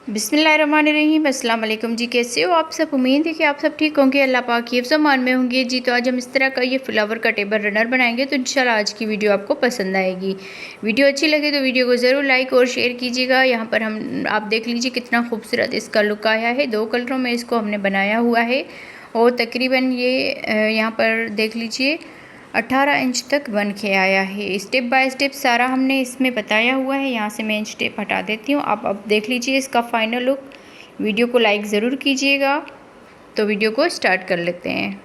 बिस्मिल्लाहिर्रहमानिर्रहीम। अस्सलाम वालेकुम जी। कैसे हो आप सब? उम्मीद है कि आप सब ठीक होंगे, अल्लाह पाक की हिफ्ज़-ओ-अमान में होंगे जी। तो आज हम इस तरह का ये फ्लावर का टेबल रनर बनाएंगे, तो इंशाल्लाह आज की वीडियो आपको पसंद आएगी। वीडियो अच्छी लगे तो वीडियो को ज़रूर लाइक और शेयर कीजिएगा। यहाँ पर आप देख लीजिए कितना खूबसूरत इसका लुक आया है। 2 कलरों में इसको हमने बनाया हुआ है और तकरीबन ये यहाँ पर देख लीजिए 18 इंच तक बन के आया है। स्टेप बाय स्टेप सारा हमने इसमें बताया हुआ है। यहाँ से मैं इंच टेप हटा देती हूँ। आप अब देख लीजिए इसका फाइनल लुक। वीडियो को लाइक ज़रूर कीजिएगा। तो वीडियो को स्टार्ट कर लेते हैं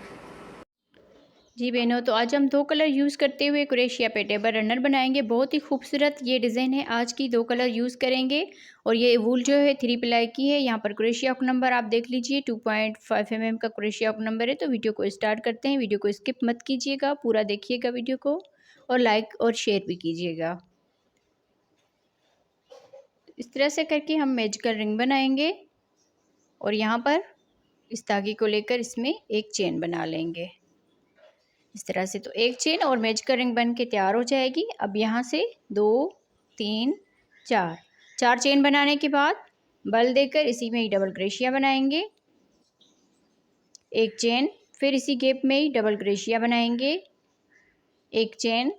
जी बहनों। तो आज हम 2 कलर यूज़ करते हुए क्रोशिया पे टेबल रनर बनाएंगे। बहुत ही खूबसूरत ये डिज़ाइन है। आज की 2 कलर यूज़ करेंगे और ये वूल जो है 3 प्लाई की है। यहाँ पर क्रोशिया हुक नंबर आप देख लीजिए 2.5 mm का क्रोशिया हुक नंबर है। तो वीडियो को स्टार्ट करते हैं। वीडियो को स्किप मत कीजिएगा, पूरा देखिएगा वीडियो को और लाइक और शेयर भी कीजिएगा। इस तरह से करके हम मैजिकल रिंग बनाएंगे और यहाँ पर इस धागे को लेकर इसमें एक चेन बना लेंगे इस तरह से। तो एक चेन और मैजिकल रिंग बन के तैयार हो जाएगी। अब यहाँ से 2 3 4 चेन बनाने के बाद बल देकर इसी में ही डबल क्रोशिया बनाएंगे। एक चेन, फिर इसी गैप में ही डबल क्रोशिया बनाएंगे। एक चेन,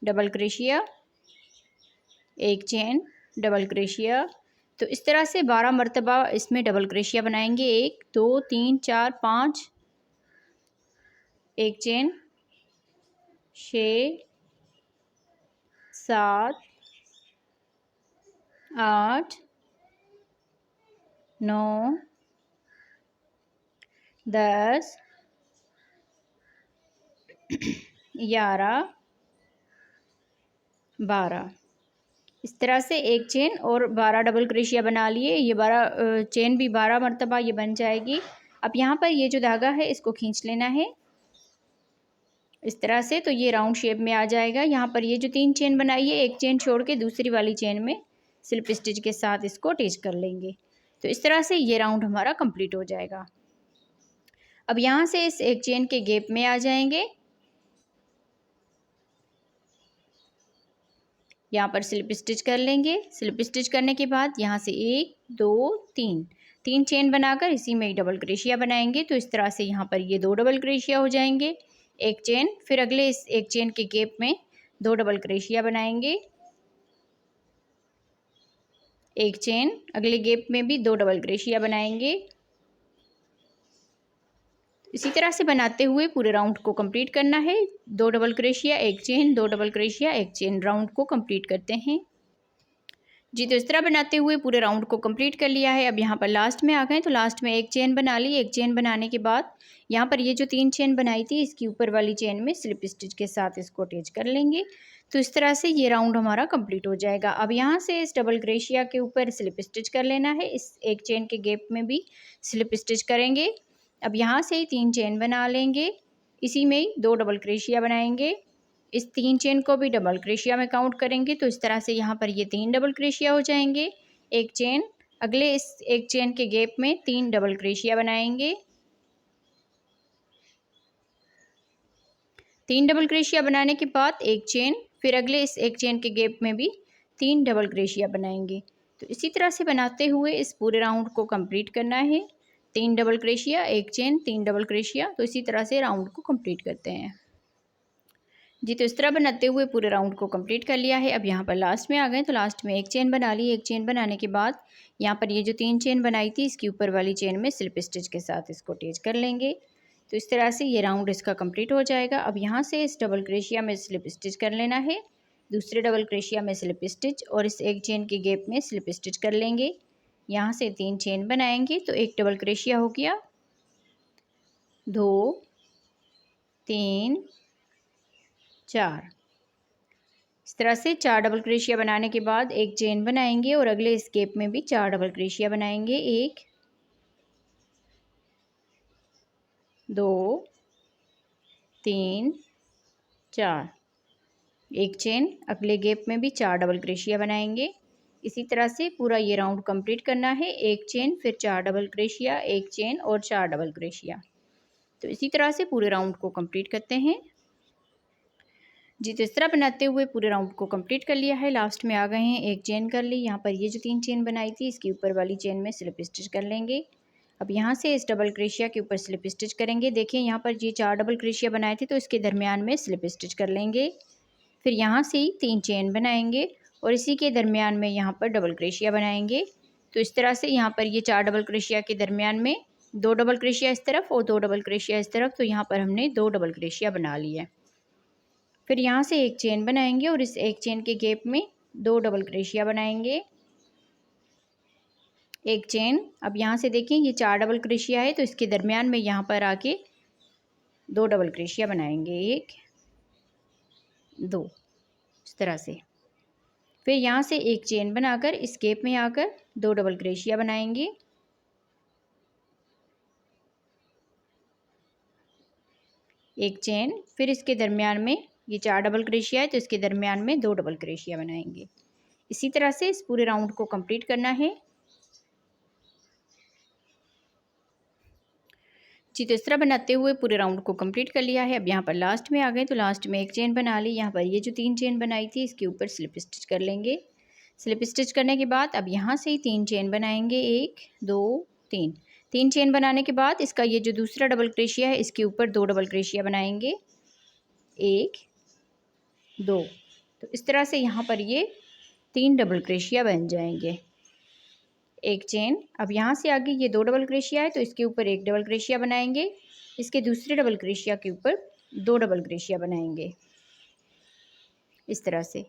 डबल क्रोशिया, एक चेन, डबल क्रोशिया। तो इस तरह से 12 मरतबा इसमें डबल क्रोशिया बनाएंगे। 1 2 3 4 5, एक चेन, 6 7 8 9 10 11 12। इस तरह से एक चेन और 12 डबल क्रोशिया बना लिए। ये 12 चेन भी 12 मरतबा ये बन जाएगी। अब यहाँ पर ये जो धागा है इसको खींच लेना है इस तरह से। तो ये राउंड शेप में आ जाएगा। यहाँ पर ये जो 3 चेन बनाई है, एक चेन छोड़ के दूसरी वाली चेन में स्लिप स्टिच के साथ इसको अटैच कर लेंगे। तो इस तरह से ये राउंड हमारा कंप्लीट हो जाएगा। अब यहाँ से इस एक चेन के गैप में आ जाएंगे। यहाँ पर स्लिप स्टिच कर लेंगे। स्लिप स्टिच करने के बाद यहाँ से 1 2 3 चेन बनाकर इसी में ही डबल क्रोशिया बनाएंगे। तो इस तरह से यहाँ पर ये 2 डबल क्रोशिया हो जाएंगे। एक चेन, फिर अगले इस एक चेन के गैप में 2 डबल क्रोशिया बनाएंगे। एक चेन, अगले गैप में भी 2 डबल क्रोशिया बनाएंगे। इसी तरह से बनाते हुए पूरे राउंड को कंप्लीट करना है। 2 डबल क्रोशिया, एक चेन, 2 डबल क्रोशिया, एक चेन, राउंड को कंप्लीट करते हैं जी। तो इस तरह बनाते हुए पूरे राउंड को कंप्लीट कर लिया है। अब यहाँ पर लास्ट में आ गए तो लास्ट में एक चेन बना ली। एक चेन बनाने के बाद यहाँ पर ये जो 3 चेन बनाई थी इसकी ऊपर वाली चेन में स्लिप स्टिच के साथ इसको अटैच कर लेंगे। तो इस तरह से ये राउंड हमारा कंप्लीट हो जाएगा। अब यहाँ से इस डबल क्रोशिया के ऊपर स्लिप स्टिच कर लेना है। इस एक चेन के गैप में भी स्लिप स्टिच करेंगे। अब यहाँ से 3 चेन बना लेंगे। इसी में ही 2 डबल क्रोशिया बनाएंगे। इस 3 चेन को भी डबल क्रोशिया में काउंट करेंगे। तो इस तरह से यहाँ पर ये 3 डबल क्रोशिया हो जाएंगे। एक चेन, अगले इस एक चेन के गैप में 3 डबल क्रोशिया बनाएंगे। 3 डबल क्रोशिया बनाने के बाद एक चेन, फिर अगले इस एक चेन के गैप में भी 3 डबल क्रोशिया बनाएंगे। तो इसी तरह से बनाते हुए इस पूरे राउंड को कंप्लीट करना है। 3 डबल क्रोशिया, एक चेन, 3 डबल क्रोशिया। तो इसी तरह से राउंड को कंप्लीट करते हैं जी। तो इस तरह बनाते हुए पूरे राउंड को कंप्लीट कर लिया है। अब यहाँ पर लास्ट में आ गए तो लास्ट में एक चेन बना ली। एक चेन बनाने के बाद यहाँ पर ये जो 3 चेन बनाई थी इसकी ऊपर वाली चेन में स्लिप स्टिच के साथ इसको अटैच कर लेंगे। तो इस तरह से ये राउंड इसका कंप्लीट हो जाएगा। अब यहाँ से इस डबल क्रोशिया में स्लिप स्टिच कर लेना है। दूसरे डबल क्रोशिया में स्लिप स्टिच और इस एक चेन के गैप में स्लिप स्टिच कर लेंगे। यहाँ से 3 चेन बनाएंगे। तो एक डबल क्रोशिया हो गया, 2 3 4। इस तरह से 4 डबल क्रोशिया बनाने के बाद एक चेन बनाएंगे और अगले इस गैप में भी 4 डबल क्रोशिया बनाएंगे। 1 2 3 4, एक चेन, अगले गैप में भी 4 डबल क्रोशिया बनाएंगे। इसी तरह से पूरा ये राउंड कंप्लीट करना है। एक चेन, फिर 4 डबल क्रोशिया, एक चेन और 4 डबल क्रोशिया। तो इसी तरह से पूरे राउंड को कंप्लीट करते हैं जी तो इस तरह बनाते हुए पूरे राउंड को कंप्लीट कर लिया है। लास्ट में आ गए हैं, एक चेन कर ली। यहाँ पर ये जो 3 चेन बनाई थी इसके ऊपर वाली चेन में स्लिप स्टिच कर लेंगे। अब यहाँ से इस डबल क्रोशिया के ऊपर स्लिप स्टिच करेंगे। देखिए यहाँ पर ये 4 डबल क्रोशिया बनाए थे तो इसके दरमियान में स्लिप स्टिच कर लेंगे। फिर यहाँ से 3 चेन बनाएंगे और इसी के दरमियान में यहाँ पर डबल क्रोशिया बनाएंगे। तो इस तरह से यहाँ पर ये 4 डबल क्रोशिया के दरमियान में 2 डबल क्रोशिया इस तरफ और 2 डबल क्रोशिया इस तरफ, तो यहाँ पर हमने 2 डबल क्रोशिया बना लिया। फिर यहाँ से एक चेन बनाएंगे और इस एक चेन के गैप में 2 डबल क्रोशिया बनाएंगे, एक चेन। अब यहाँ से देखें ये 4 डबल क्रोशिया है तो इसके दरमियान में यहाँ पर आके 2 डबल क्रोशिया बनाएंगे, 1 2 इस तरह से। फिर यहाँ से एक चेन बनाकर इस गैप में आकर 2 डबल क्रोशिया बनाएंगे, एक चेन। फिर इसके दरमियान में ये 4 डबल क्रोशिया है तो इसके दरमियान में 2 डबल क्रोशिया बनाएंगे। इसी तरह से इस पूरे राउंड को कंप्लीट करना है। जी तो इस तरह बनाते हुए पूरे राउंड को कंप्लीट कर लिया है। अब यहाँ पर लास्ट में आ गए तो लास्ट में एक चेन बना ली। यहाँ पर ये जो 3 चेन बनाई थी इसके ऊपर स्लिप स्टिच कर लेंगे। स्लिप स्टिच करने के बाद अब यहाँ से ही 3 चेन बनाएंगे, 1 2 3। 3 चेन बनाने के बाद इसका ये जो दूसरा डबल क्रोशिया है इसके ऊपर 2 डबल क्रोशिया बनाएंगे, 1 2। तो इस तरह से यहाँ पर ये 3 डबल क्रोशिया बन जाएंगे, एक चेन। अब यहाँ से आगे ये 2 डबल क्रोशिया है तो इसके ऊपर 1 डबल क्रोशिया बनाएंगे, इसके दूसरे डबल क्रोशिया के ऊपर 2 डबल क्रोशिया बनाएंगे इस तरह से।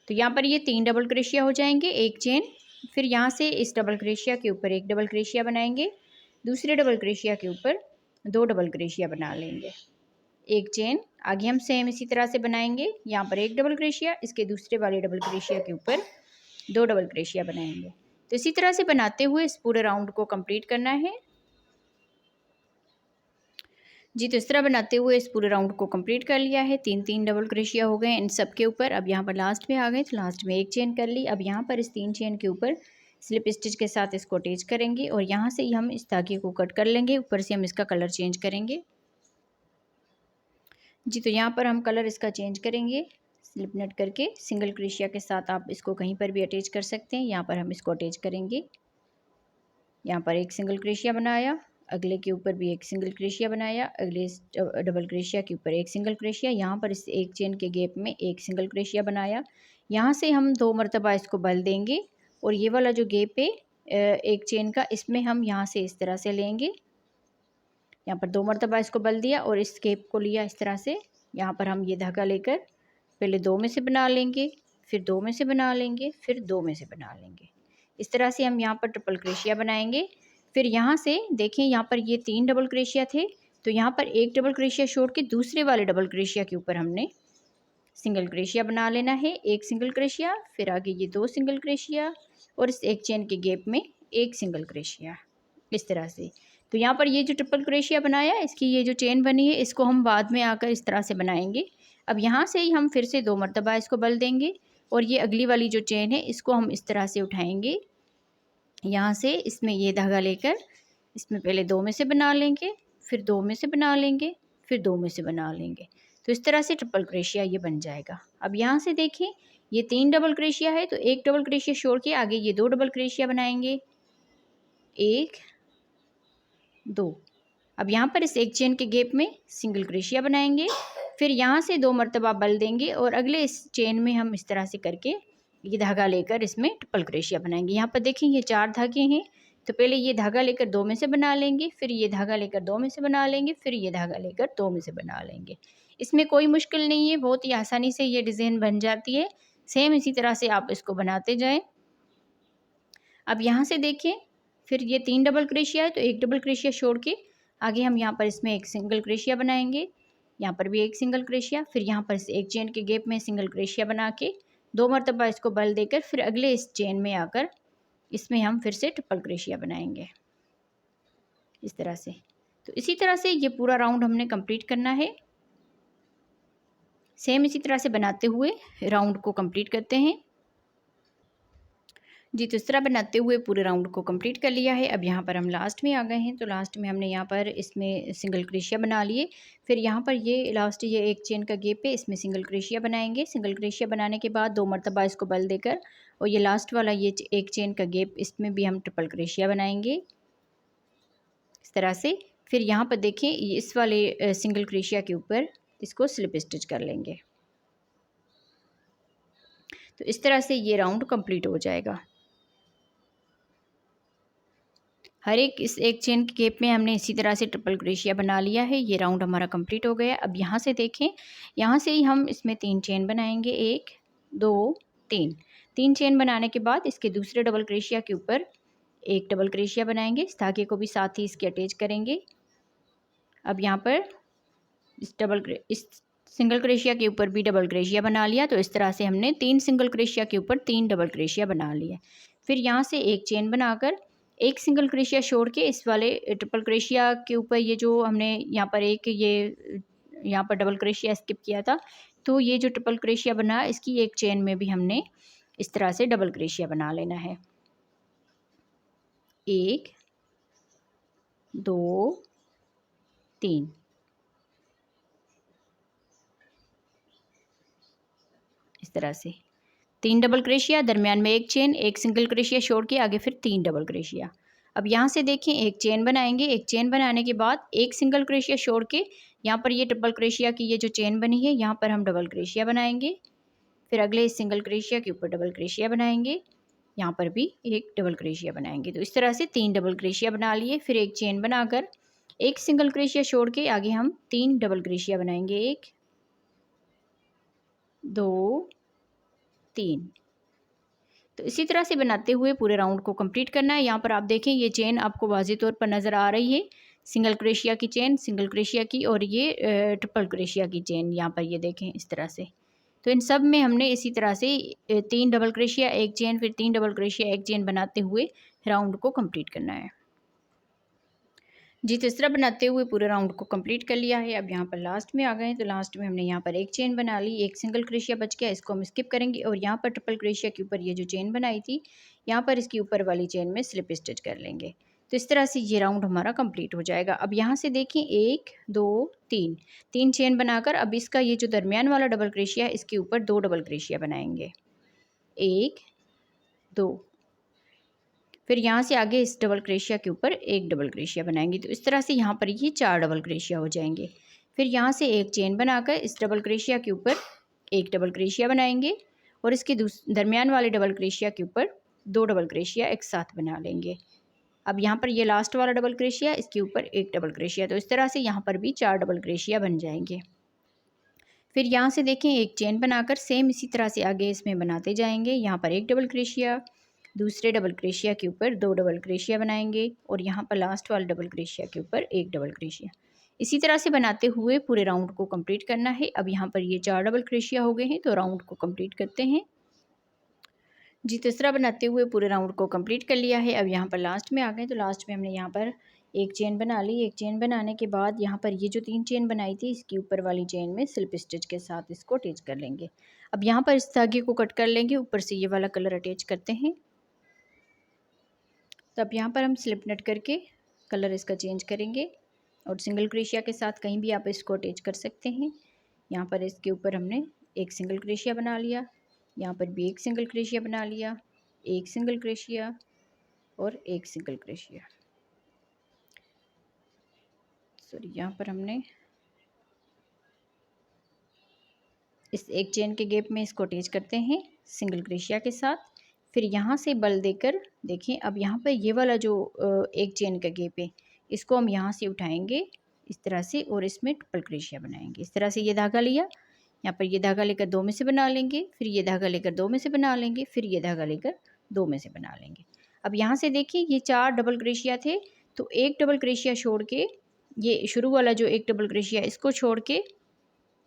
तो यहाँ पर ये 3 डबल क्रोशिया हो जाएंगे, एक चेन। फिर यहाँ से इस डबल क्रोशिया के ऊपर 1 डबल क्रोशिया बनाएंगे, दूसरे डबल क्रोशिया के ऊपर 2 डबल क्रोशिया बना लेंगे, एक चेन। आगे हम सेम इसी तरह से बनाएंगे। यहाँ पर 1 डबल क्रोशिया, इसके दूसरे वाले डबल क्रोशिया के ऊपर 2 डबल क्रोशिया बनाएंगे। तो इसी तरह से बनाते हुए इस पूरे राउंड को कंप्लीट करना है। जी तो इस तरह बनाते हुए इस पूरे राउंड को कंप्लीट कर लिया है। 3 डबल क्रोशिया हो गए इन सब के ऊपर। अब यहाँ पर लास्ट में आ गए तो लास्ट में एक चेन कर ली। अब यहाँ पर इस 3 चेन के ऊपर स्लिप स्टिच के साथ इसको अटैच करेंगे और यहाँ से ही हम इस धागे को कट कर लेंगे। ऊपर से हम इसका कलर चेंज करेंगे। जी तो यहाँ पर हम कलर इसका चेंज करेंगे स्लिप नट करके। सिंगल क्रोशिया के साथ आप इसको कहीं पर भी अटैच कर सकते हैं। यहाँ पर हम इसको अटैच करेंगे। यहाँ पर एक सिंगल क्रोशिया बनाया, अगले के ऊपर भी एक सिंगल क्रोशिया बनाया, अगले डबल क्रोशिया के ऊपर एक सिंगल क्रोशिया। यहाँ पर इस एक चेन के गैप में एक सिंगल क्रोशिया बनाया। यहाँ से हम 2 मरतबा इसको बल देंगे और ये वाला जो गैप है एक चेन का, इसमें हम यहाँ से इस तरह से लेंगे। यहाँ पर 2 मरतबा इसको बल दिया और इस गैप को लिया इस तरह से। यहाँ पर हम ये धागा लेकर पहले 2 में से बना लेंगे, फिर 2 में से बना लेंगे, फिर 2 में से बना लेंगे। इस तरह से हम यहाँ पर ट्रिपल क्रोशिया बनाएंगे। फिर यहाँ से देखें यहाँ पर ये 3 डबल क्रोशिया थे तो यहाँ पर 1 डबल क्रोशिया छोड़ के दूसरे वाले डबल क्रोशिया के ऊपर हमने सिंगल क्रोशिया बना लेना है, एक सिंगल क्रोशिया, फिर आगे ये 2 सिंगल क्रोशिया और इस एक चेन के गैप में एक सिंगल क्रोशिया इस तरह से। तो यहाँ पर ये जो ट्रिपल क्रोशिया बनाया इसकी ये जो चेन बनी है इसको हम बाद में आकर इस तरह से बनाएंगे। अब यहाँ से ही हम फिर से 2 मरतबा इसको बल देंगे और ये अगली वाली जो चेन है इसको हम इस तरह से उठाएंगे। यहाँ से इसमें ये धागा लेकर इसमें पहले 2 में से बना लेंगे, फिर 2 में से बना लेंगे, फिर 2 में से बना लेंगे। तो इस तरह से ट्रिपल क्रोशिया ये बन जाएगा। अब यहाँ से देखें ये 3 डबल क्रोशिया है तो 1 डबल क्रोशिया छोड़ के आगे ये 2 डबल क्रोशिया बनाएंगे, 1 2। अब यहाँ पर इस एक चेन के गैप में सिंगल क्रोशिया बनाएंगे, फिर यहाँ से 2 मरतबा बल देंगे और अगले इस चेन में हम इस तरह से करके ये धागा लेकर इसमें ट्रिपल क्रोशिया बनाएंगे। यहाँ पर देखें ये 4 धागे हैं तो पहले ये धागा लेकर 2 में से बना लेंगे, फिर ये धागा लेकर 2 में से बना लेंगे, फिर ये धागा लेकर 2 में से बना लेंगे। इसमें कोई मुश्किल नहीं है, बहुत ही आसानी से ये डिज़ाइन बन जाती है। सेम इसी तरह से आप इसको बनाते जाएं। अब यहाँ से देखें फिर ये 3 डबल क्रोशिया है तो 1 डबल क्रोशिया छोड़ के आगे हम यहाँ पर इसमें एक सिंगल क्रोशिया बनाएंगे, यहाँ पर भी एक सिंगल क्रोशिया, फिर यहाँ पर इस एक चेन के गैप में सिंगल क्रोशिया बना के 2 मरतबा इसको बल देकर फिर अगले इस चेन में आकर इसमें हम फिर से ट्रिपल क्रोशिया बनाएंगे इस तरह से। तो इसी तरह से ये पूरा राउंड हमने कंप्लीट करना है। सेम इसी तरह से बनाते हुए राउंड को कंप्लीट करते हैं। जी, तो इस तरह बनाते हुए पूरे राउंड को कंप्लीट कर लिया है। अब यहाँ पर हम लास्ट में आ गए हैं, तो लास्ट में हमने यहाँ पर इसमें सिंगल क्रोशिया बना लिए। फिर यहाँ पर ये लास्ट ये एक चेन का गैप है, इसमें सिंगल क्रोशिया बनाएंगे। सिंगल क्रोशिया बनाने के बाद 2 मरतबा इसको बल देकर, और ये लास्ट वाला ये एक चेन का गैप, इसमें भी हम ट्रिपल क्रोशिया बनाएंगे इस तरह से। फिर यहाँ पर देखें, इस वाले सिंगल क्रोशिया के ऊपर इसको स्लिप स्टिच कर लेंगे। तो इस तरह से ये राउंड कंप्लीट हो जाएगा। हर एक इस एक चेन के गैप में हमने इसी तरह से ट्रिपल क्रोशिया बना लिया है। ये राउंड हमारा कंप्लीट हो गया। अब यहाँ से देखें, यहाँ से ही हम इसमें 3 चेन बनाएंगे, 1 2 3। 3 चेन बनाने के बाद इसके दूसरे डबल क्रोशिया के ऊपर एक डबल क्रोशिया बनाएंगे। इस धागे को भी साथ ही इसके अटैच करेंगे। अब यहाँ पर इस सिंगल क्रोशिया के ऊपर भी डबल क्रोशिया बना लिया। तो इस तरह से हमने 3 सिंगल क्रोशिया के ऊपर 3 डबल क्रोशिया बना लिए। फिर यहाँ से एक चेन बनाकर एक सिंगल क्रोशिया छोड़ के इस वाले ट्रिपल क्रोशिया के ऊपर ये जो हमने यहाँ पर यहाँ पर डबल क्रोशिया स्किप किया था, तो ये जो ट्रिपल क्रोशिया बना इसकी एक चेन में भी हमने इस तरह से डबल क्रोशिया बना लेना है। 1 2 3। इस तरह से 3 डबल क्रोशिया, दरमियान में एक चेन, एक सिंगल क्रोशिया छोड़ के आगे फिर 3 डबल क्रोशिया। अब यहाँ से देखें, एक चेन बनाएंगे। एक चेन बनाने के बाद एक सिंगल क्रोशिया छोड़ के यहाँ पर ये ट्रिपल क्रोशिया की ये जो चेन बनी है, यहाँ पर हम डबल क्रोशिया बनाएंगे। फिर अगले सिंगल क्रोशिया के ऊपर डबल क्रोशिया बनाएंगे, यहाँ पर भी एक डबल क्रोशिया बनाएंगे। तो इस तरह से 3 डबल क्रोशिया बना लिए। फिर एक चेन बनाकर एक सिंगल क्रोशिया छोड़ के आगे हम 3 डबल क्रोशिया बनाएंगे, 1 2 3। तो इसी तरह से बनाते हुए पूरे राउंड को कंप्लीट करना है। यहाँ पर आप देखें, ये चेन आपको वाज़ेह तौर पर नज़र आ रही है, सिंगल क्रोशिया की चेन, सिंगल क्रोशिया की, और ये ट्रिपल क्रोशिया की चेन यहाँ पर ये देखें इस तरह से। तो इन सब में हमने इसी तरह से 3 डबल क्रोशिया एक चेन, फिर 3 डबल क्रोशिया एक चेन बनाते हुए राउंड को कंप्लीट करना है। जी, तो इस तरह बनाते हुए पूरे राउंड को कंप्लीट कर लिया है। अब यहाँ पर लास्ट में आ गए हैं, तो लास्ट में हमने यहाँ पर एक चेन बना ली, एक सिंगल क्रोशिया बच गया, इसको हम स्किप करेंगे, और यहाँ पर ट्रिपल क्रोशिया के ऊपर ये जो चेन बनाई थी, यहाँ पर इसके ऊपर वाली चेन में स्लिप स्टिच कर लेंगे। तो इस तरह से ये राउंड हमारा कंप्लीट हो जाएगा। अब यहाँ से देखें, 1 2 3 चेन बनाकर अब इसका ये जो दरमियान वाला डबल क्रोशिया है, इसके ऊपर 2 डबल क्रोशिया बनाएंगे, 1 2। फिर यहाँ से आगे इस डबल क्रोशिया के ऊपर एक डबल क्रोशिया बनाएंगे। तो इस तरह से यहाँ पर ये 4 डबल क्रोशिया हो जाएंगे। फिर यहाँ से एक चेन बनाकर इस डबल क्रोशिया के ऊपर एक डबल क्रोशिया बनाएंगे, और इसके दरमियान वाले डबल क्रोशिया के ऊपर 2 डबल क्रोशिया एक साथ बना लेंगे। अब यहाँ पर ये लास्ट वाला डबल क्रोशिया, इसके ऊपर एक डबल क्रोशिया। तो इस तरह से यहाँ पर भी 4 डबल क्रोशिया बन जाएंगे। फिर यहाँ से देखें, एक चेन बनाकर सेम इसी तरह से आगे इसमें बनाते जाएंगे। यहाँ पर एक डबल क्रोशिया, दूसरे डबल क्रोशिया के ऊपर 2 डबल क्रोशिया बनाएंगे, और यहाँ पर लास्ट वाले डबल क्रोशिया के ऊपर एक डबल क्रोशिया। इसी तरह से बनाते हुए पूरे राउंड को कंप्लीट करना है। अब यहाँ पर ये 4 डबल क्रोशिया हो गए हैं, तो राउंड को कंप्लीट करते हैं। जी, तो इस तरह बनाते हुए पूरे राउंड को कंप्लीट कर लिया है। अब यहाँ पर लास्ट में आ गए, तो लास्ट में हमने यहाँ पर एक चेन बना ली। एक चेन बनाने के बाद यहाँ पर ये जो 3 चेन बनाई थी, इसके ऊपर वाली चेन में स्लिप स्टिच के साथ इसको अटैच कर लेंगे। अब यहाँ पर इस धागे को कट कर लेंगे, ऊपर से ये वाला कलर अटैच करते हैं। तो अब यहाँ पर हम स्लिप नट करके कलर इसका चेंज करेंगे, और सिंगल क्रोशिया के साथ कहीं भी आप इसको अटैच कर सकते हैं। यहाँ पर इसके ऊपर हमने एक सिंगल क्रोशिया बना लिया, यहाँ पर भी एक सिंगल क्रोशिया बना लिया, एक सिंगल क्रोशिया और एक सिंगल क्रोशिया। सॉरी, यहाँ पर हमने इस एक चेन के गैप में इसको अटैच करते हैं सिंगल क्रोशिया के साथ। फिर यहाँ से बल देकर देखें, अब यहाँ पर ये वाला जो एक चेन का गैप है, इसको हम यहाँ से उठाएंगे इस तरह से, और इसमें ट्रिपल क्रोशिया बनाएंगे। इस तरह से ये धागा लिया, यहाँ पर ये धागा लेकर 2 में से बना लेंगे, फिर ये धागा लेकर 2 में से बना लेंगे, फिर ये धागा लेकर 2 में से बना लेंगे। अब यहाँ से देखिए, ये 4 डबल क्रोशिया थे, तो एक डबल क्रोशिया छोड़ के, ये शुरू वाला जो एक डबल क्रोशिया इसको छोड़ के,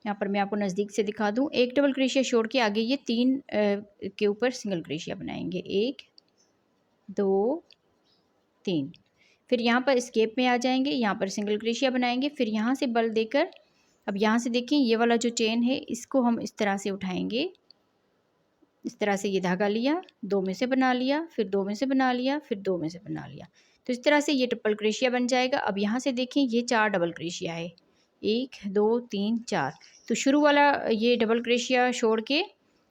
यहाँ पर मैं आपको नज़दीक से दिखा दूँ, एक डबल क्रोशिया छोड़ के आगे ये 3 के ऊपर सिंगल क्रोशिया बनाएंगे, 1 2 3। फिर यहाँ पर इस गैप में आ जाएंगे, यहाँ पर सिंगल क्रोशिया बनाएंगे, फिर यहाँ से बल देकर, अब यहाँ से देखें, ये वाला जो चेन है इसको हम इस तरह से उठाएंगे इस तरह से ये धागा लिया, 2 में से बना लिया, फिर 2 में से बना लिया, फिर 2 में से बना लिया। तो इस तरह से ये ट्रिपल क्रोशिया बन जाएगा। अब यहाँ से देखें ये 4 डबल क्रोशिया है, 1 2 3 4। तो शुरू वाला ये डबल क्रोशिया छोड़ के,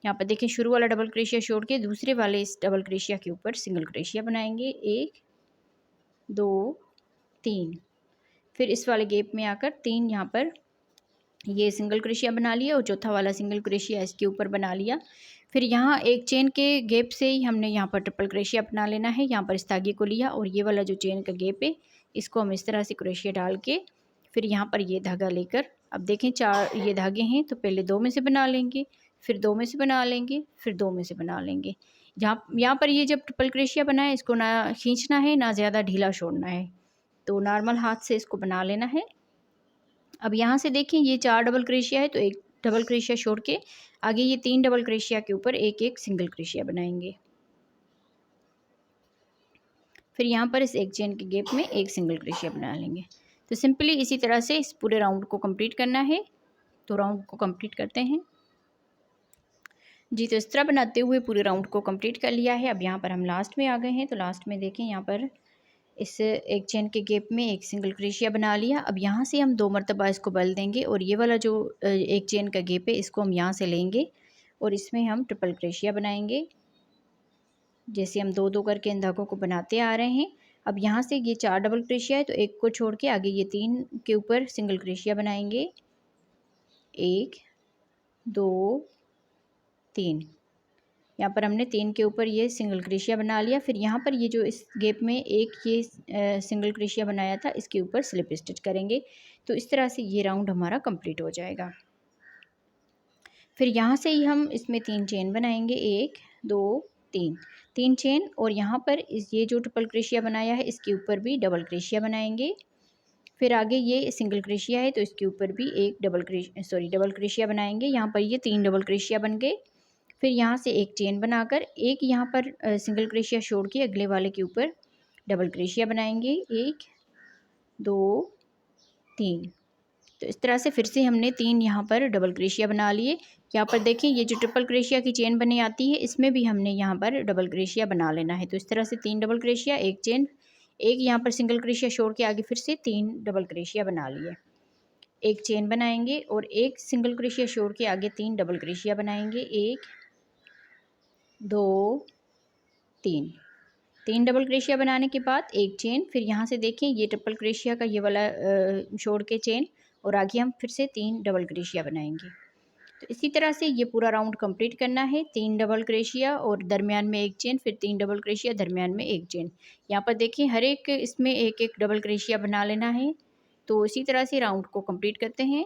यहाँ पर देखें शुरू वाला डबल क्रोशिया छोड़ के दूसरे वाले इस डबल क्रोशिया के ऊपर सिंगल क्रोशिया बनाएंगे, 1 2 3। फिर इस वाले गैप में आकर 3 यहाँ पर ये सिंगल क्रोशिया बना लिया और चौथा वाला सिंगल क्रोशिया इसके ऊपर बना लिया। फिर यहाँ एक चेन के गैप से ही हमने यहाँ पर ट्रिपल क्रोशिया बना लेना है। यहाँ पर इस धागे को लिया और ये वाला जो चेन का गैप है इसको हम इस तरह से क्रोशिया डाल के फिर यहाँ पर ये धागा लेकर, अब देखें 4 ये धागे हैं, तो पहले 2 में से बना लेंगे, फिर 2 में से बना लेंगे, फिर 2 में से बना लेंगे। यहाँ पर ये जब ट्रिपल क्रोशिया बनाए इसको ना खींचना है ना ज़्यादा ढीला छोड़ना है, तो नॉर्मल हाथ से इसको बना लेना है। अब यहाँ से देखें ये 4 डबल क्रोशिया है, तो एक डबल क्रोशिया छोड़ के आगे ये 3 डबल क्रोशिया के ऊपर एक एक सिंगल क्रोशिया बनाएंगे। फिर यहाँ पर इस एक चेन के गैप में एक सिंगल क्रोशिया बना लेंगे। तो सिंपली इसी तरह से इस पूरे राउंड को कंप्लीट करना है। तो राउंड को कंप्लीट करते हैं जी। तो इस तरह बनाते हुए पूरे राउंड को कंप्लीट कर लिया है। अब यहाँ पर हम लास्ट में आ गए हैं। तो लास्ट में देखें यहाँ पर इस एक चेन के गैप में एक सिंगल क्रोशिया बना लिया। अब यहाँ से हम 2 मरतबा इसको बल देंगे और ये वाला जो एक चेन का गैप है इसको हम यहाँ से लेंगे और इसमें हम ट्रिपल क्रोशिया बनाएंगे, जैसे हम 2-2 करके इन धागों को बनाते आ रहे हैं। अब यहाँ से ये 4 डबल क्रोशिया है, तो एक को छोड़ के आगे ये 3 के ऊपर सिंगल क्रोशिया बनाएंगे, 1 2 3। यहाँ पर हमने 3 के ऊपर ये सिंगल क्रोशिया बना लिया। फिर यहाँ पर ये जो इस गैप में एक ये सिंगल क्रोशिया बनाया था इसके ऊपर स्लिप स्टिच करेंगे। तो इस तरह से ये राउंड हमारा कंप्लीट हो जाएगा। फिर यहाँ से ही हम इसमें 3 चेन बनाएंगे, 1 2 3 चेन, और यहाँ पर ये जो ट्रिपल क्रोशिया बनाया है इसके ऊपर भी डबल क्रोशिया बनाएंगे। फिर आगे ये सिंगल क्रोशिया है तो इसके ऊपर भी एक डबल क्रोशिया बनाएंगे। यहाँ पर ये 3 डबल क्रोशिया बन गए। फिर यहाँ से एक चेन बनाकर एक यहाँ पर सिंगल क्रोशिया छोड़ के अगले वाले के ऊपर डबल क्रोशिया बनाएंगे, 1 2 3। तो इस तरह से फिर से हमने 3 यहाँ पर डबल क्रोशिया बना लिए। यहाँ पर देखें ये जो ट्रिपल क्रोशिया की चेन बनी आती है इसमें भी हमने यहाँ पर डबल क्रोशिया बना लेना है। तो इस तरह से 3 डबल क्रोशिया, एक चेन, एक यहाँ पर सिंगल क्रोशिया छोड़ के आगे फिर से 3 डबल क्रोशिया बना लिए, एक चेन बनाएंगे और एक सिंगल क्रोशिया छोड़ के आगे 3 डबल क्रोशिया बनाएंगे, 1 2 3 डबल क्रोशिया बनाने के बाद एक चेन। फिर यहाँ से देखें ये ट्रिपल क्रोशिया का ये वाला छोड़ के चेन और आगे हम फिर से 3 डबल क्रोशिया बनाएंगे। तो इसी तरह से ये पूरा राउंड कंप्लीट करना है। 3 डबल क्रोशिया और दरमियान में एक चेन, फिर 3 डबल क्रोशिया, दरमियान में एक चेन। यहाँ पर देखिए हर एक इसमें एक एक डबल क्रोशिया बना लेना है। तो इसी तरह से राउंड को कंप्लीट करते हैं।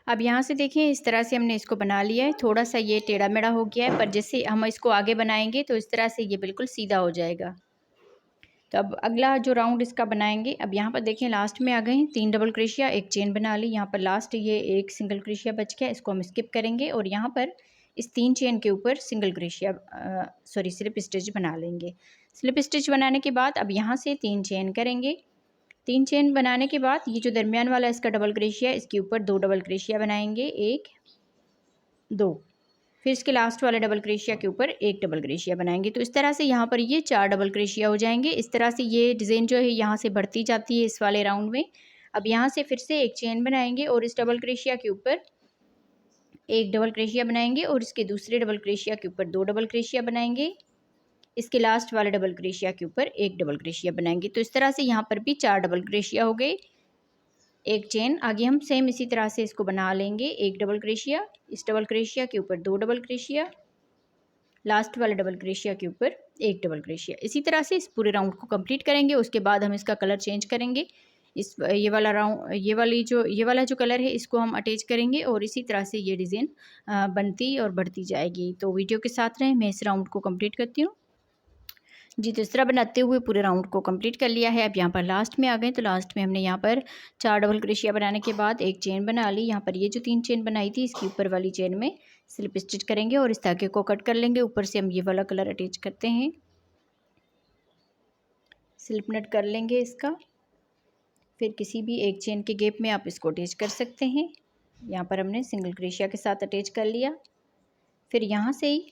अब यहाँ से देखें इस तरह से हमने इसको बना लिया है। थोड़ा सा ये टेढ़ा मेढ़ा हो गया है, पर जैसे हम इसको आगे बनाएंगे तो इस तरह से ये बिल्कुल सीधा हो जाएगा। तो अब अगला जो राउंड इसका बनाएंगे, अब यहाँ पर देखें लास्ट में आ गए हैं। 3 डबल क्रोशिया, एक चेन बना ली। यहाँ पर लास्ट ये एक सिंगल क्रोशिया बच गया, इसको हम स्किप करेंगे और यहाँ पर इस 3 चेन के ऊपर सिंगल क्रोशिया स्लिप स्टिच बना लेंगे। स्लिप स्टिच बनाने के बाद अब यहाँ से 3 चेन करेंगे। 3 चेन बनाने के बाद ये जो दरमियान वाला इसका डबल क्रोशिया है इसके ऊपर 2 डबल क्रोशिया बनाएंगे, 1 2। फिर इसके लास्ट वाले डबल क्रोशिया के ऊपर एक डबल क्रोशिया बनाएंगे। तो इस तरह से यहाँ पर ये 4 डबल क्रोशिया हो जाएंगे। इस तरह से ये डिज़ाइन जो है यहाँ से बढ़ती जाती है इस वाले राउंड में। अब यहाँ से फिर से एक चेन बनाएंगे और इस डबल क्रोशिया के ऊपर एक डबल क्रोशिया बनाएंगे और इसके दूसरे डबल क्रोशिया के ऊपर 2 डबल क्रोशिया बनाएंगे। इसके लास्ट वाले डबल क्रोशिया के ऊपर एक डबल क्रोशिया बनाएंगे। तो इस तरह से यहाँ पर भी 4 डबल क्रोशिया हो गए, एक चेन। आगे हम सेम इसी तरह से इसको बना लेंगे, एक डबल क्रोशिया, इस डबल क्रोशिया के ऊपर 2 डबल क्रोशिया, लास्ट वाले डबल क्रोशिया के ऊपर एक डबल क्रोशिया। इसी तरह से इस पूरे राउंड को कंप्लीट करेंगे। उसके बाद हम इसका कलर चेंज करेंगे। ये वाला जो कलर है इसको हम अटैच करेंगे और इसी तरह से ये डिज़ाइन बनती और बढ़ती जाएगी। तो वीडियो के साथ रहें, मैं इस राउंड को कंप्लीट करती हूँ जी। तो इस तरह बनाते हुए पूरे राउंड को कंप्लीट कर लिया है। अब यहाँ पर लास्ट में आ गए। तो लास्ट में हमने यहाँ पर 4 डबल क्रोशिया बनाने के बाद एक चेन बना ली। यहाँ पर ये जो 3 चेन बनाई थी इसके ऊपर वाली चेन में स्लिप स्टिच करेंगे और इस धागे को कट कर लेंगे। ऊपर से हम ये वाला कलर अटैच करते हैं, स्लिप नट कर लेंगे इसका। फिर किसी भी एक चेन के गैप में आप इसको अटैच कर सकते हैं। यहाँ पर हमने सिंगल क्रोशिया के साथ अटैच कर लिया। फिर यहाँ से ही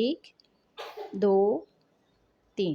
1 2 3۔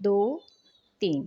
2 3۔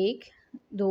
1 2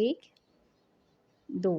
1 2۔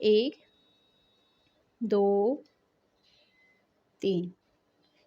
1 2 3۔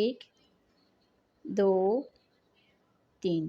1 2 3۔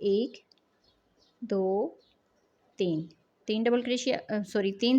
1 2 3۔ 3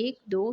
1 2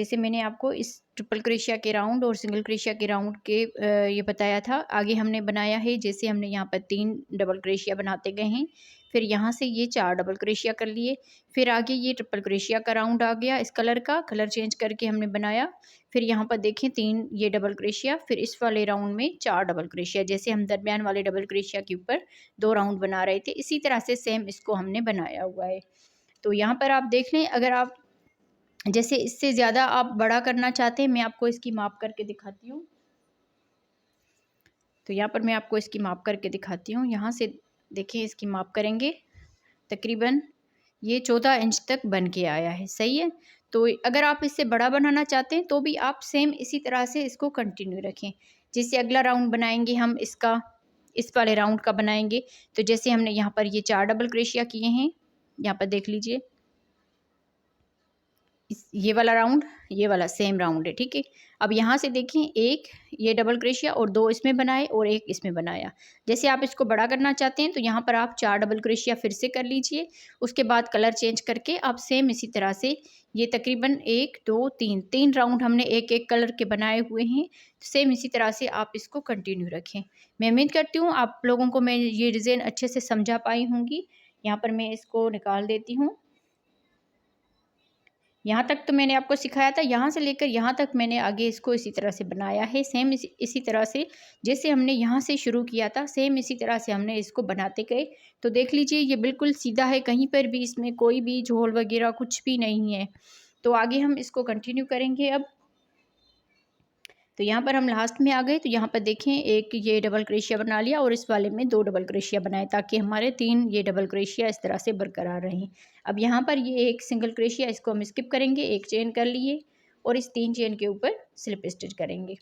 जैसे मैंने आपको इस ट्रिपल क्रोशिया के राउंड और सिंगल क्रोशिया के राउंड के ये बताया था। आगे हमने बनाया है, जैसे हमने यहाँ पर 3 डबल क्रोशिया बनाते गए हैं, फिर यहाँ से ये 4 डबल क्रोशिया कर लिए, फिर आगे ये ट्रिपल क्रोशिया का राउंड आ गया, इस कलर का कलर चेंज करके हमने बनाया। फिर यहाँ पर देखें 3 ये डबल क्रोशिया, फिर इस वाले राउंड में 4 डबल क्रोशिया, जैसे हम दरमियान वाले डबल क्रोशिया के ऊपर 2 राउंड बना रहे थे, इसी तरह से सेम इसको हमने बनाया हुआ है। तो यहाँ पर आप देख लें, अगर आप जैसे इससे ज़्यादा आप बड़ा करना चाहते हैं, मैं आपको इसकी माप करके दिखाती हूँ। तो यहाँ पर मैं आपको इसकी माप करके दिखाती हूँ। यहाँ से देखिए, इसकी माप करेंगे, तकरीबन ये 14 इंच तक बन के आया है, सही है। तो अगर आप इससे बड़ा बनाना चाहते हैं तो भी आप सेम इसी तरह से इसको कंटिन्यू रखें। जैसे अगला राउंड बनाएंगे हम इसका, इस वाले राउंड का बनाएंगे, तो जैसे हमने यहाँ पर ये 4 डबल क्रोशिया किए हैं, यहाँ पर देख लीजिए, ये वाला राउंड, ये वाला सेम राउंड है, ठीक है। अब यहाँ से देखें, एक ये डबल क्रोशिया और 2 इसमें बनाए और एक इसमें बनाया। जैसे आप इसको बड़ा करना चाहते हैं तो यहाँ पर आप 4 डबल क्रोशिया फिर से कर लीजिए, उसके बाद कलर चेंज करके आप सेम इसी तरह से ये तकरीबन 1 2 3 राउंड हमने एक एक कलर के बनाए हुए हैं। सेम इसी तरह से आप इसको कंटिन्यू रखें। मैं उम्मीद करती हूँ आप लोगों को मैं ये डिज़ाइन अच्छे से समझा पाई होंगी। यहाँ पर मैं इसको निकाल देती हूँ। यहाँ तक तो मैंने आपको सिखाया था, यहाँ से लेकर यहाँ तक मैंने आगे इसको इसी तरह से बनाया है। सेम इसी तरह से जैसे हमने यहाँ से शुरू किया था, सेम इसी तरह से हमने इसको बनाते गए। तो देख लीजिए, ये बिल्कुल सीधा है, कहीं पर भी इसमें कोई भी झोल वगैरह कुछ भी नहीं है। तो आगे हम इसको कंटिन्यू करेंगे अब। तो यहाँ पर हम लास्ट में आ गए, तो यहाँ पर देखें, एक ये डबल क्रोशिया बना लिया और इस वाले में 2 डबल क्रोशिया बनाए, ताकि हमारे 3 ये डबल क्रोशिया इस तरह से बरकरार रहें। अब यहाँ पर ये एक सिंगल क्रोशिया, इसको हम स्किप करेंगे, एक चेन कर लिए और इस 3 चेन के ऊपर स्लिप स्टिच करेंगे।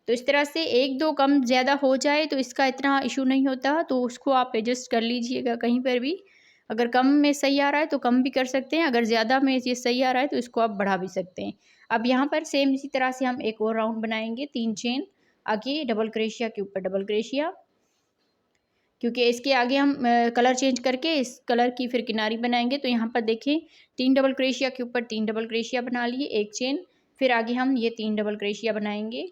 तो इस तरह से 1-2 कम ज़्यादा हो जाए तो इसका इतना इशू नहीं होता, तो उसको आप एडजस्ट कर लीजिएगा कहीं पर भी। अगर कम में सही आ रहा है तो कम भी कर सकते हैं, अगर ज़्यादा में ये सही आ रहा है तो इसको आप बढ़ा भी सकते हैं। अब यहाँ पर सेम इसी तरह से हम एक और राउंड बनाएंगे, 3 चेन, आगे डबल क्रोशिया के ऊपर डबल क्रोशिया, क्योंकि इसके आगे हम कलर चेंज करके इस कलर की फिर किनारी बनाएंगे। तो यहाँ पर देखें, 3 डबल क्रोशिया के ऊपर 3 डबल क्रोशिया बना लिए, एक चेन, फिर आगे हम ये 3 डबल क्रोशिया बनाएंगे,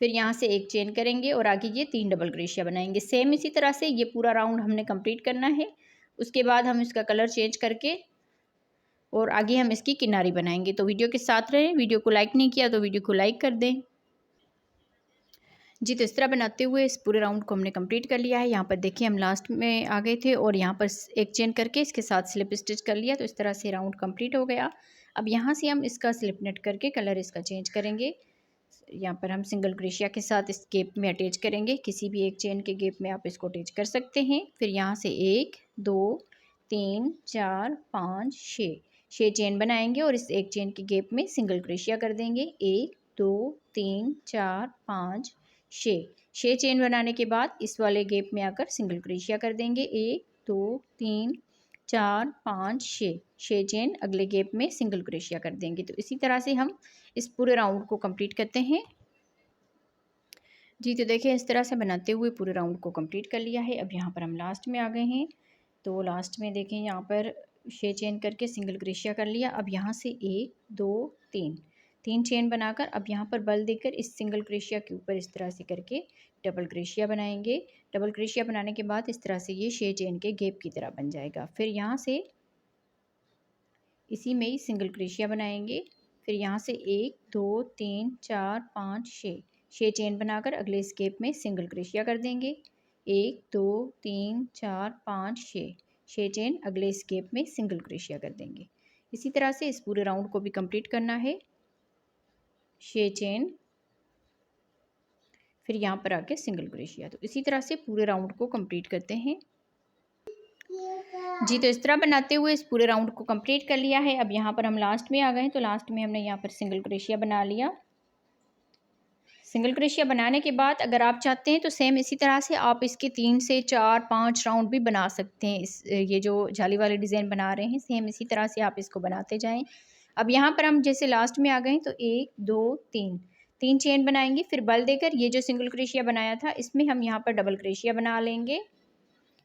फिर यहाँ से एक चेन करेंगे और आगे ये 3 डबल क्रोशिया बनाएंगे। सेम इसी तरह से ये पूरा राउंड हमने कंप्लीट करना है। उसके बाद हम इसका कलर चेंज करके और आगे हम इसकी किनारी बनाएंगे। तो वीडियो के साथ रहें। वीडियो को लाइक नहीं किया तो वीडियो को लाइक कर दें जी। तो इस तरह बनाते हुए इस पूरे राउंड को हमने कंप्लीट कर लिया है। यहाँ पर देखिए, हम लास्ट में आ गए थे और यहाँ पर एक चेन करके इसके साथ स्लिप स्टिच कर लिया। तो इस तरह से राउंड कंप्लीट हो गया। अब यहाँ से हम इसका स्लिप नेट करके कलर इसका चेंज करेंगे। यहाँ पर हम सिंगल क्रोशिया के साथ इस गैप में अटैच करेंगे, किसी भी एक चेन के गैप में आप इसको अटैच कर सकते हैं। फिर यहाँ से 1 2 3 4 5 6 चेन बनाएंगे और इस एक चेन के गैप में सिंगल क्रोशिया कर देंगे। 1 2 3 4 5 6 चेन बनाने के बाद इस वाले गैप में आकर सिंगल क्रोशिया कर देंगे। 1 2 3 4 5 6 चेन अगले गैप में सिंगल क्रोशिया कर देंगे। तो इसी तरह से हम इस पूरे राउंड को कंप्लीट करते हैं जी। तो देखिए, इस तरह से बनाते हुए पूरे राउंड को कंप्लीट कर लिया है। अब यहाँ पर हम लास्ट में आ गए हैं। तो लास्ट में देखें, यहाँ पर 6 चेन करके सिंगल क्रोशिया कर लिया। अब यहाँ से 1 2 3 चेन बनाकर अब यहाँ पर बल देकर इस सिंगल क्रोशिया के ऊपर इस तरह से करके डबल क्रोशिया बनाएंगे। डबल क्रोशिया बनाने के बाद इस तरह से ये 6 चेन के गैप की तरह बन जाएगा। फिर यहाँ से इसी में ही सिंगल क्रोशिया बनाएंगे। फिर यहाँ से 1 2 3 4 5 6 चेन बनाकर अगले इस गैप में सिंगल क्रोशिया कर देंगे। 1 2 3 4 5 6 चेन अगले इस गैप में सिंगल क्रोशिया कर देंगे। इसी तरह से इस पूरे राउंड को भी कंप्लीट करना है। 6 चेन, फिर यहाँ पर आके सिंगल क्रोशिया। तो इसी तरह से पूरे राउंड को कंप्लीट करते हैं जी। तो इस तरह बनाते हुए इस पूरे राउंड को कंप्लीट कर लिया है। अब यहाँ पर हम लास्ट में आ गए। तो लास्ट में हमने यहाँ पर सिंगल क्रोशिया बना लिया। सिंगल क्रोशिया बनाने के बाद अगर आप चाहते हैं तो सेम इसी तरह से आप इसके 3 से 4 5 राउंड भी बना सकते हैं। ये जो जाली वाले डिज़ाइन बना रहे हैं, सेम इसी तरह से आप इसको बनाते जाएं। अब यहाँ पर हम जैसे लास्ट में आ गए तो 1 2 3 चेन बनाएंगे। फिर बल देकर ये जो सिंगल क्रोशिया बनाया था इसमें हम यहाँ पर डबल क्रोशिया बना लेंगे।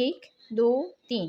1 2 3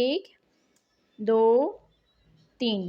1 2 3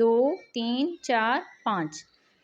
2 3 4 5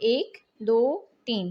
1 2 3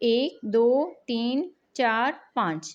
1 2 3 4 5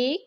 1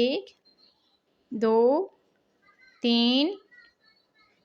1 2 3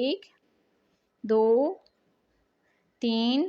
1 2 3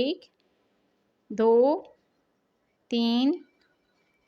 1 2 3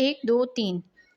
1 2 3۔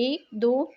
1 2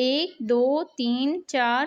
1 2 3 4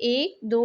1 2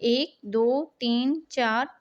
1 2 3 4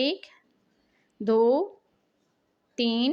1 2 3